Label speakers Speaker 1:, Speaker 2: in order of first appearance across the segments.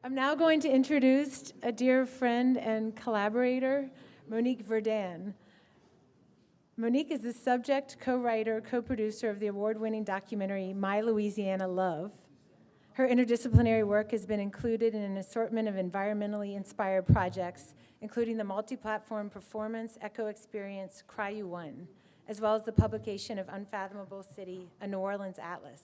Speaker 1: I'm now going to introduce a dear friend and collaborator, Monique Verdun. Monique is the subject, co-writer, co-producer of the award-winning documentary, My Louisiana Love. Her interdisciplinary work has been included in an assortment of environmentally inspired projects, including the multi-platform performance echo experience Cry You One, as well as the publication of Unfathomable City, a New Orleans Atlas.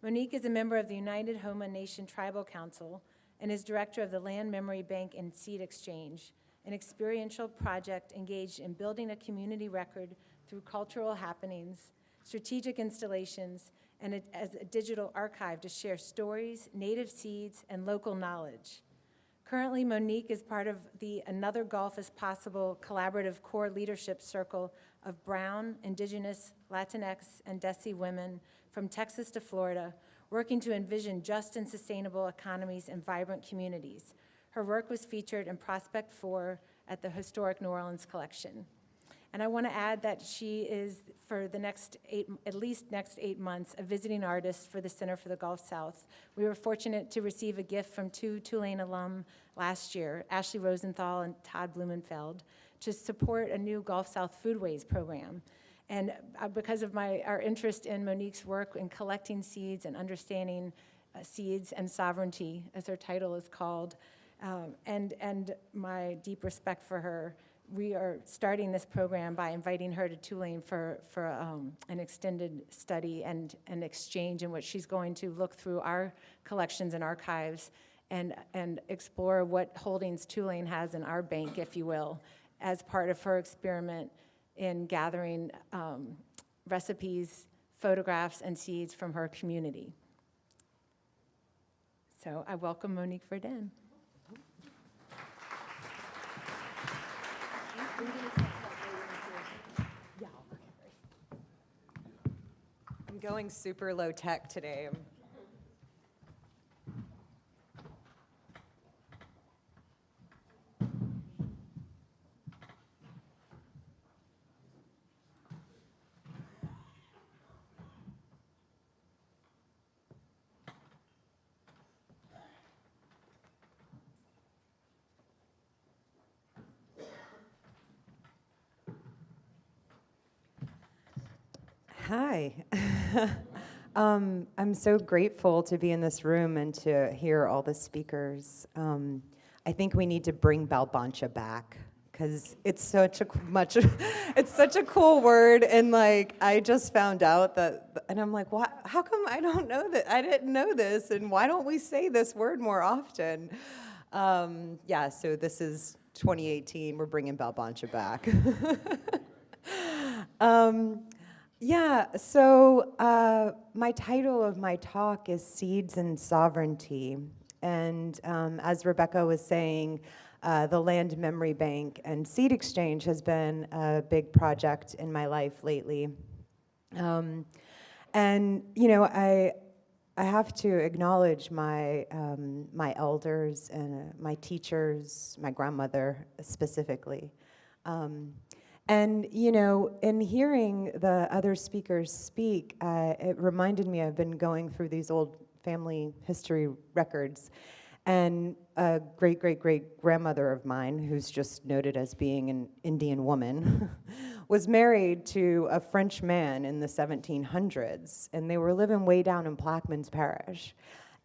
Speaker 1: Monique is a member of the United Homa Nation Tribal Council and is director of the Land Memory Bank and Seed Exchange, an experiential project engaged in building a community record through cultural happenings, strategic installations, and as a digital archive to share stories, native seeds, and local knowledge. Currently, Monique is part of the Another Gulf is Possible collaborative core leadership circle of Brown, Indigenous, Latinx, and Desi women from Texas to Florida, working to envision just and sustainable economies and vibrant communities. Her work was featured in Prospect 4 at the historic New Orleans collection. And I want to add that she is, for the next at least next 8 months, a visiting artist for the Center for the Gulf South. We were fortunate to receive a gift from 2 Tulane alum last year, Ashley Rosenthal and Todd Blumenfeld, to support a new Gulf South Foodways program. And because of our interest in Monique's work in collecting seeds and understanding seeds and sovereignty, as her title is called, and my deep respect for her, we are starting this program by inviting her to Tulane for an extended study and an exchange in which she's going to look through our collections and archives and explore what holdings Tulane has in our bank, if you will, as part of her experiment in gathering recipes, photographs, and seeds from her community. So I welcome Monique Verdun.
Speaker 2: I'm going super low tech today. Hi. I'm so grateful to be in this room and to hear all the speakers. I think we need to bring Balbancha back because it's such a cool word, and like I just found out that, and I'm like, what? How come I don't know that? I didn't know this, and why don't we say this word more often? Yeah. So this is 2018. We're bringing Balbancha back. Yeah, so my title of my talk is Seeds and Sovereignty. And as Rebecca was saying, the Land Memory Bank and Seed Exchange has been a big project in my life lately. And, you know, I have to acknowledge my, my elders and my teachers, my grandmother specifically. And, you know, in hearing the other speakers speak, it reminded me I've been going through these old family history records. And a great-great-great-grandmother of mine, who's just noted as being an Indian woman, was married to a French man in the 1700s. And they were living way down in Plaquemines Parish.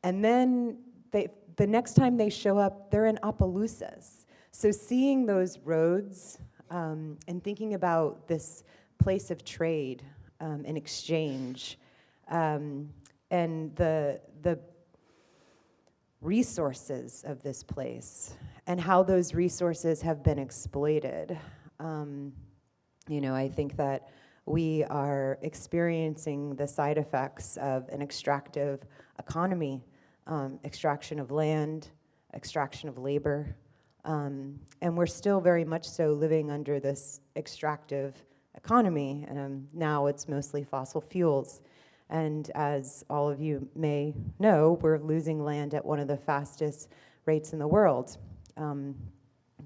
Speaker 2: And then the next time they show up, they're in Opelousas. So seeing those roads, and thinking about this place of trade and exchange, and the resources of this place, and how those resources have been exploited. You know, I think that we are experiencing the side effects of an extractive economy, extraction of land, extraction of labor. And we're still very much so living under this extractive economy. Now it's mostly fossil fuels. And as all of you may know, we're losing land at one of the fastest rates in the world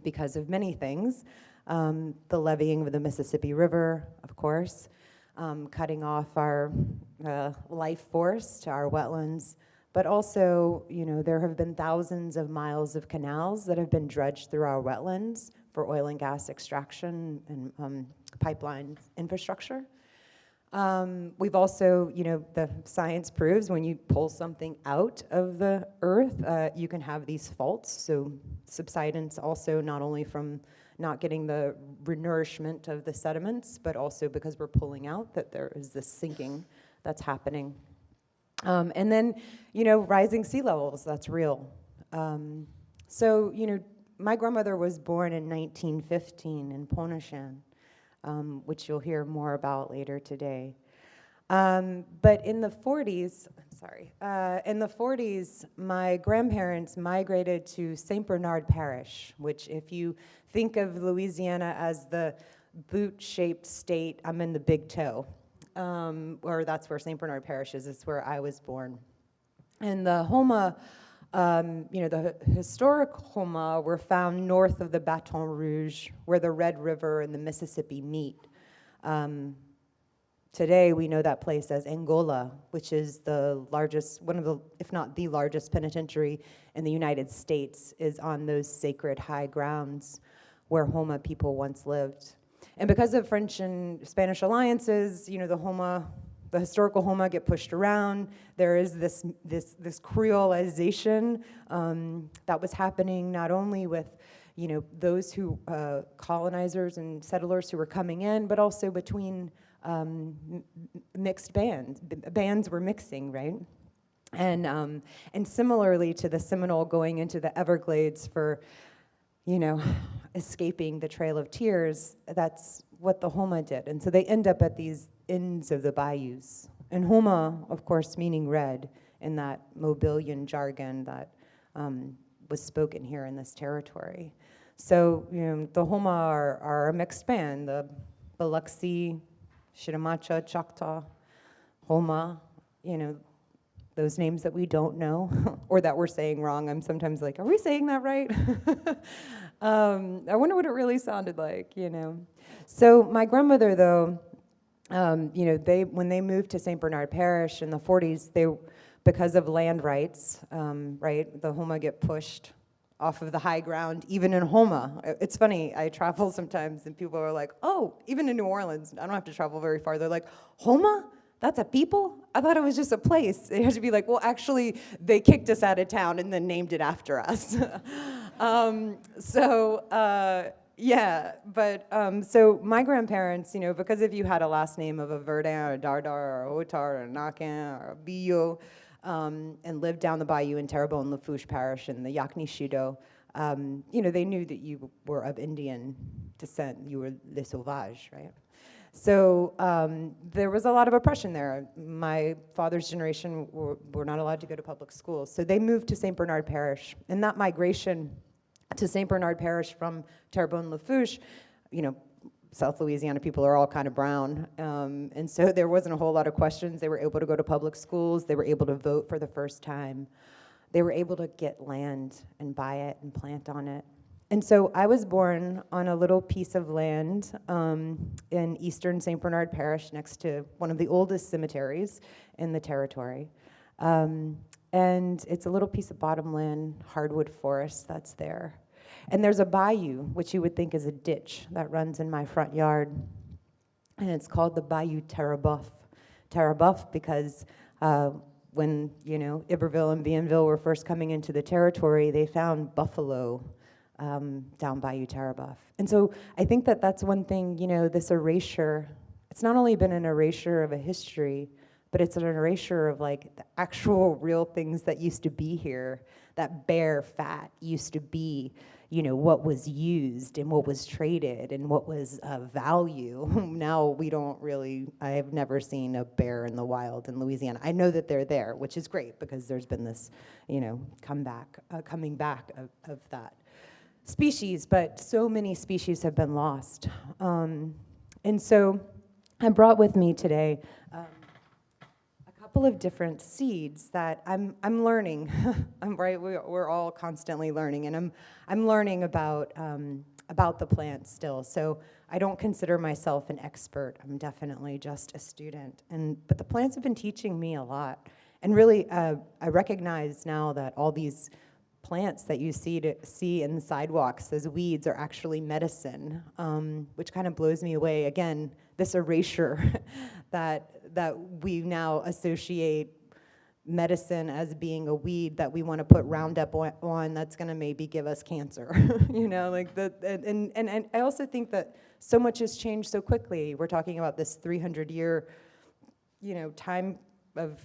Speaker 2: because of many things. The leveeing of the Mississippi River, of course, cutting off our life force to our wetlands, But also, there have been thousands of miles of canals that have been dredged through our wetlands for oil and gas extraction and pipeline infrastructure. We've also, the science proves when you pull something out of the earth, you can have these faults. So subsidence also not only from not getting the renourishment of the sediments, but also because we're pulling out, that there is this sinking that's happening. And then, rising sea levels, that's real. So, my grandmother was born in 1915 in Ponashan, which you'll hear more about later today. But in the 40s, in the 40s, my grandparents migrated to St. Bernard Parish, which if you think of Louisiana as the boot-shaped state, I'm in the big toe. Or that's where St. Bernard Parish is. It's where I was born. And the Homa, the historic Homa were found north of the Baton Rouge, where the Red River and the Mississippi meet. Today, we know that place as Angola, which is the largest, one of the, if not the largest penitentiary in the United States, is on those sacred high grounds where Homa people once lived. And because of French and Spanish alliances, the historical Homa get pushed around. There is this creolization that was happening not only with, those who colonizers and settlers who were coming in, but also between mixed bands. Bands were mixing, right? And similarly to the Seminole going into the Everglades for, escaping the Trail of Tears, that's what the Homa did. And so they end up at these ends of the bayous. And Homa, of course, meaning red in that Mobilian jargon that was spoken here in this territory. So, the Homa are a mixed band, the Biloxi, Chitimacha, Choctaw, Homa, those names that we don't know or that we're saying wrong. I'm sometimes like, are we saying that right? I wonder what it really sounded like, So my grandmother, though, when they moved to St. Bernard Parish in the 40s, because of land rights, right, the Homa get pushed off of the high ground, even in Homa. It's funny, I travel sometimes and people are like, oh, even in New Orleans, I don't have to travel very far. They're like, Homa? That's a people? I thought it was just a place. They have to be like, well, actually, they kicked us out of town and then named it after us. So my grandparents, because if you had a last name of a Verdun or a Dardar or a Otar or a Nakin or a Billo, and lived down the bayou in Terrebonne Lafourche Parish in the Yakni Shido, they knew that you were of Indian descent. You were Les Sauvages, right? So there was a lot of oppression there. My father's generation were not allowed to go to public schools. So they moved to St. Bernard Parish. And that migration to St. Bernard Parish from Terrebonne Lafourche, South Louisiana people are all kind of brown. And so there wasn't a whole lot of questions. They were able to go to public schools. They were able to vote for the first time. They were able to get land and buy it and plant on it. And so I was born on a little piece of land in eastern St. Bernard Parish next to one of the oldest cemeteries in the territory. And it's a little piece of bottomland, hardwood forest that's there. And there's a bayou, which you would think is a ditch, that runs in my front yard. And it's called the Bayou Terrebonne. Terrebonne because when, Iberville and Bienville were first coming into the territory, they found buffalo down Bayou Terrebonne. And so I think that that's one thing, this erasure, it's not only been an erasure of a history, but it's an erasure of like the actual real things that used to be here. That bare fat used to be, what was used and what was traded and what was of value. Now we don't really, I have never seen a bear in the wild in Louisiana. I know that they're there, which is great because there's been this, coming back of that species, but so many species have been lost. And so I brought with me today a couple of different seeds that I'm learning. We're all constantly learning, and I'm learning about the plants still. So I don't consider myself an expert. I'm definitely just a student. But the plants have been teaching me a lot. And really, I recognize now that all these plants that you see in the sidewalks as weeds are actually medicine, which kind of blows me away. Again, this erasure that we now associate medicine as being a weed that we want to put Roundup on that's going to maybe give us cancer. And I also think that so much has changed so quickly. We're talking about this 300-year, time of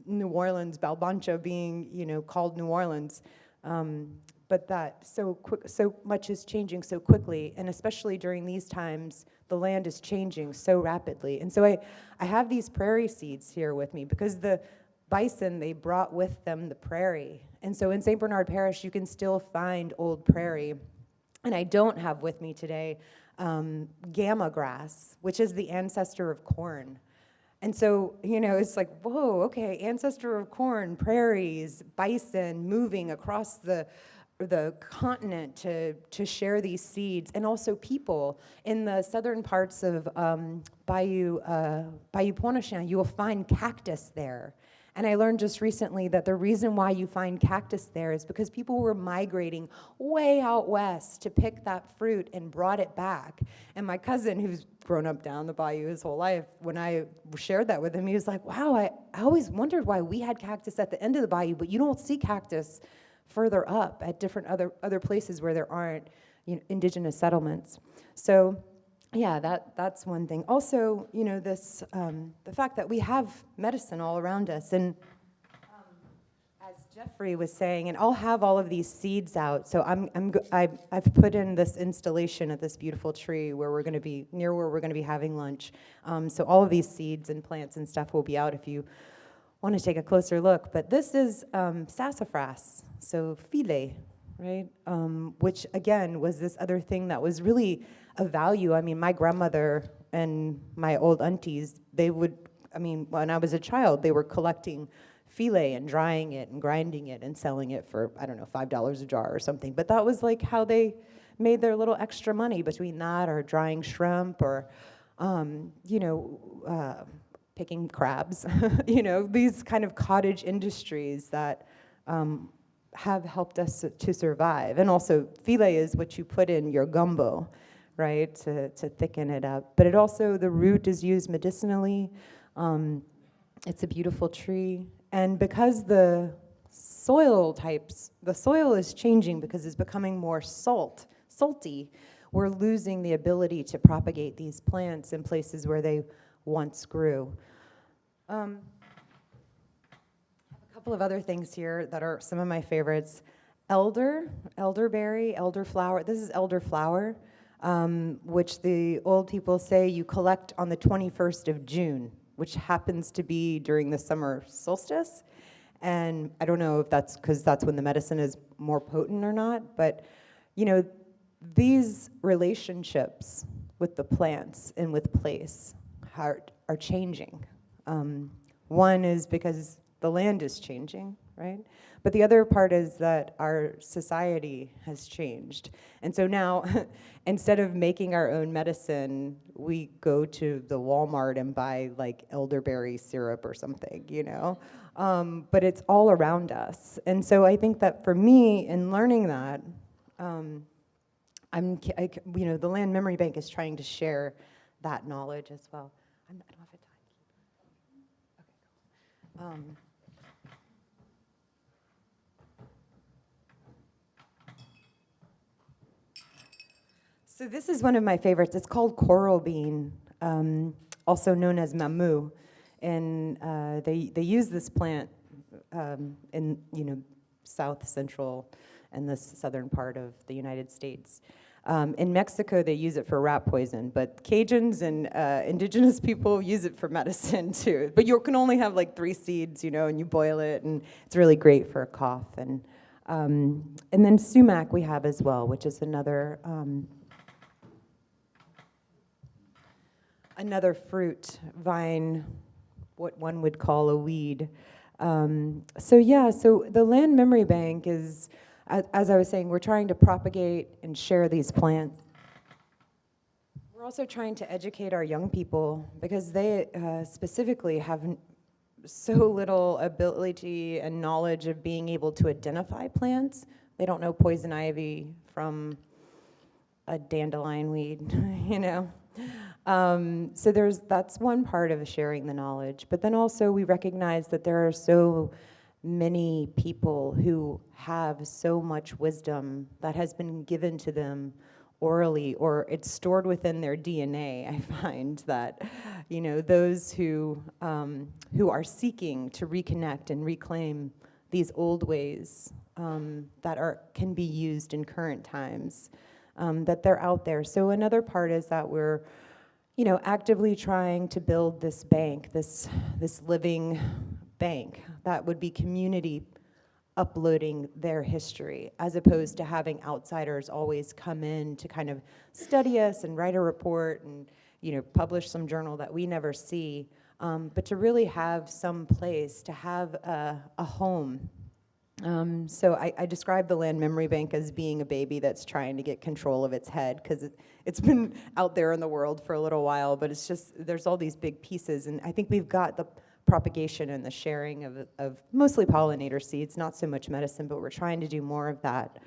Speaker 2: New Orleans, Balbancha being, called New Orleans. But that so much is changing so quickly, and especially during these times, the land is changing so rapidly. And so I have these prairie seeds here with me because the bison, they brought with them the prairie. And so in St. Bernard Parish, you can still find old prairie. And I don't have with me today gamma grass, which is the ancestor of corn. And so, it's like, whoa, okay, ancestor of corn, prairies, bison moving across the continent to share these seeds, and also people in the southern parts of Bayou Pointe-aux-Chenes, you will find cactus there. And I learned just recently that the reason why you find cactus there is because people were migrating way out west to pick that fruit and brought it back. And my cousin, who's grown up down the bayou his whole life, when I shared that with him, he was like, wow, I always wondered why we had cactus at the end of the bayou, but you don't see cactus further up at different other places where there aren't indigenous settlements. So yeah, that's one thing. Also, this the fact that we have medicine all around us, and as Jeffrey was saying, and I'll have all of these seeds out. So I've put in this installation at this beautiful tree where we're going to be near where we're going to be having lunch. So all of these seeds and plants and stuff will be out if you want to take a closer look. But this is sassafras, so filet, right? Which again was this other thing that was really of value. I mean, my grandmother and my old aunties, when I was a child, they were collecting filet and drying it and grinding it and selling it for, I don't know, $5 a jar or something. But that was like how they made their little extra money between that or drying shrimp or, picking crabs, these kind of cottage industries that have helped us to survive. And also, filet is what you put in your gumbo, right, to thicken it up. But the root is used medicinally. It's a beautiful tree. And because the soil is changing because it's becoming more salty, we're losing the ability to propagate these plants in places where they once grew. I have a couple of other things here that are some of my favorites. Elderberry, elderflower. This is elderflower, which the old people say you collect on the 21st of June, which happens to be during the summer solstice. And I don't know if that's because that's when the medicine is more potent or not, but these relationships with the plants and with place are changing. One is because the land is changing, right? But the other part is that our society has changed. And so now, instead of making our own medicine, we go to the Walmart and buy like elderberry syrup or something, But it's all around us. And so I think that for me, in learning that, the Land Memory Bank is trying to share that knowledge as well. I don't have a timekeeper. Okay, cool. So this is one of my favorites. It's called coral bean, also known as mamu, and they use this plant in South Central and the southern part of the United States. In Mexico, they use it for rat poison, but Cajuns and indigenous people use it for medicine too. But you can only have like 3 seeds, and you boil it, and it's really great for a cough. And then sumac we have as well, which is another fruit vine, what one would call a weed. So the Land Memory Bank is, as I was saying, we're trying to propagate and share these plants. We're also trying to educate our young people because they specifically have so little ability and knowledge of being able to identify plants. They don't know poison ivy from a dandelion weed, you know? So that's one part of sharing the knowledge. But then also we recognize that there are so many people who have so much wisdom that has been given to them orally, or it's stored within their DNA. I find that, you know, those who are seeking to reconnect and reclaim these old ways that can be used in current times, that they're out there. So another part is that we're, you know, actively trying to build this bank, this living bank that would be community uploading their history, as opposed to having outsiders always come in to kind of study us and write a report and, you know, publish some journal that we never see, but to really have some place, to have a home. So I describe the Land Memory Bank as being a baby that's trying to get control of its head, because it's been out there in the world for a little while, but it's just, there's all these big pieces, and I think we've got the propagation and the sharing of mostly pollinator seeds, not so much medicine, but we're trying to do more of that.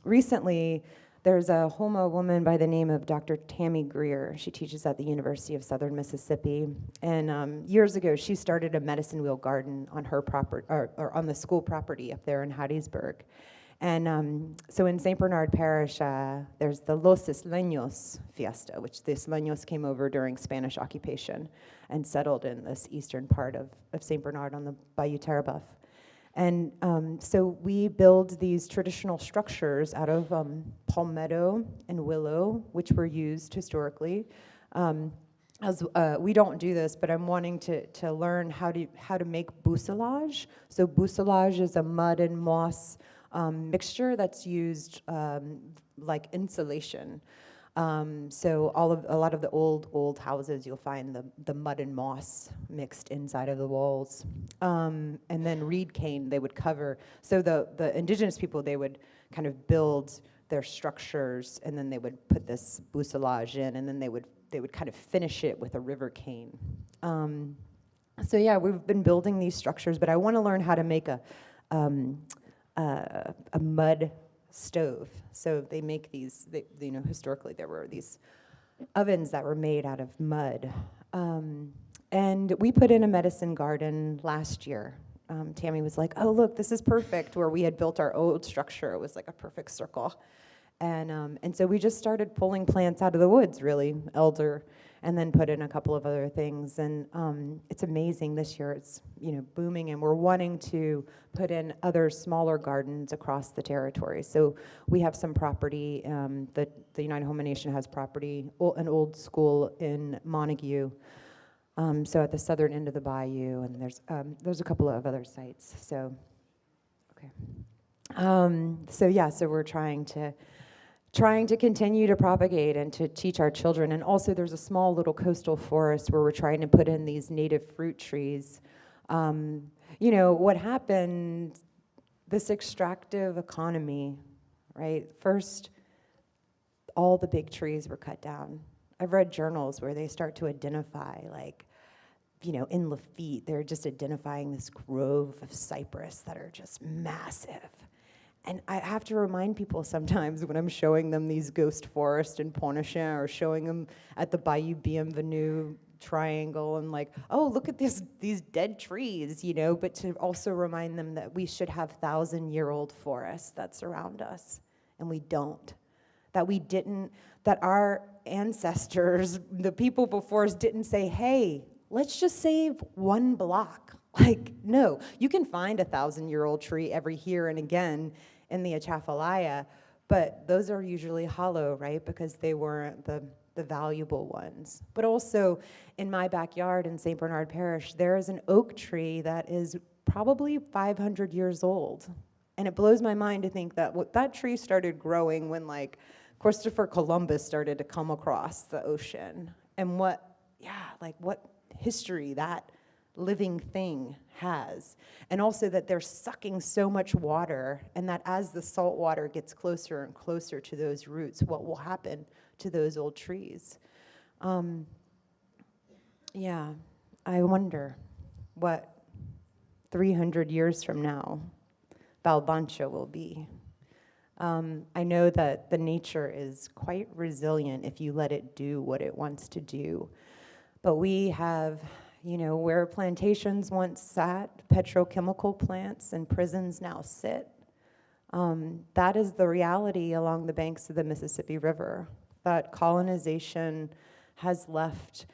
Speaker 2: Recently, there's a Houma woman by the name of Dr. Tammy Greer. She teaches at the University of Southern Mississippi. And years ago, she started a medicine wheel garden on her property, or on the school property up there in Hattiesburg. And so in St. Bernard Parish, there's the Los Isleños Fiesta, which the Isleños came over during Spanish occupation and settled in this eastern part of St. Bernard on the Bayou Terrebonne. And so we build these traditional structures out of palmetto and willow, which were used historically. We don't do this, but I'm wanting to learn how to make bousselage. So bousselage is a mud and moss mixture that's used like insulation. So a lot of the old houses, you'll find the mud and moss mixed inside of the walls. And then reed cane they would cover. So the indigenous people, they would kind of build their structures, and then they would put this bousselage in, and then they would kind of finish it with a river cane. So yeah, we've been building these structures, but I want to learn how to make a mud stove. So they make these, you know, historically there were these ovens that were made out of mud. And we put in a medicine garden last year. Tammy was like, oh, look, this is perfect, where we had built our old structure. It was like a perfect circle. And so we just started pulling plants out of the woods, really, elder, and then put in a couple of other things. And it's amazing this year. It's, you know, booming, and we're wanting to put in other smaller gardens across the territory. So we have some property. The United Houma Nation has property, an old school in Montague. So at the southern end of the bayou, and there's a couple of other sites. So, okay. So we're trying to continue to propagate and to teach our children. And also there's a small little coastal forest where we're trying to put in these native fruit trees. You know, what happened, this extractive economy, right? First, all the big trees were cut down. I've read journals where they start to identify, like, you know, in Lafitte, they're just identifying this grove of cypress that are just massive. And I have to remind people sometimes when I'm showing them these ghost forests in Pontchartrain, or showing them at the Bayou Bienvenue triangle, and like, oh, look at these dead trees, you know, but to also remind them that we should have 1,000-year-old forests that surround us, and we don't. That our ancestors, the people before us, didn't say, hey, let's just save one block. Like, no, you can find a 1,000-year-old tree every here and again in the Atchafalaya, but those are usually hollow, right? Because they weren't the valuable ones. But also in my backyard in St. Bernard Parish, there is an oak tree that is probably 500 years old. And it blows my mind to think that that tree started growing when, like, Christopher Columbus started to come across the ocean. And what history that living thing has. And also that they're sucking so much water, and that as the salt water gets closer and closer to those roots, what will happen to those old trees? Yeah, I wonder. what 300 years from now Balbancha will be. I know that the nature is quite resilient if you let it do what it wants to do. But we have, where plantations once sat, petrochemical plants and prisons now sit. That is the reality along the banks of the Mississippi River. That colonization has left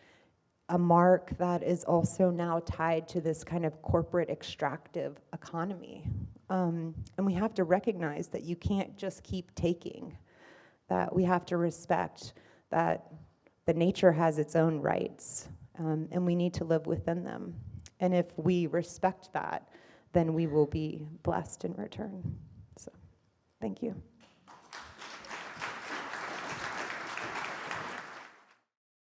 Speaker 2: a mark that is also now tied to this kind of corporate extractive economy. And we have to recognize that you can't just keep taking, that we have to respect that the nature has its own rights, and we need to live within them. And if we respect that, then we will be blessed in return. So, thank you.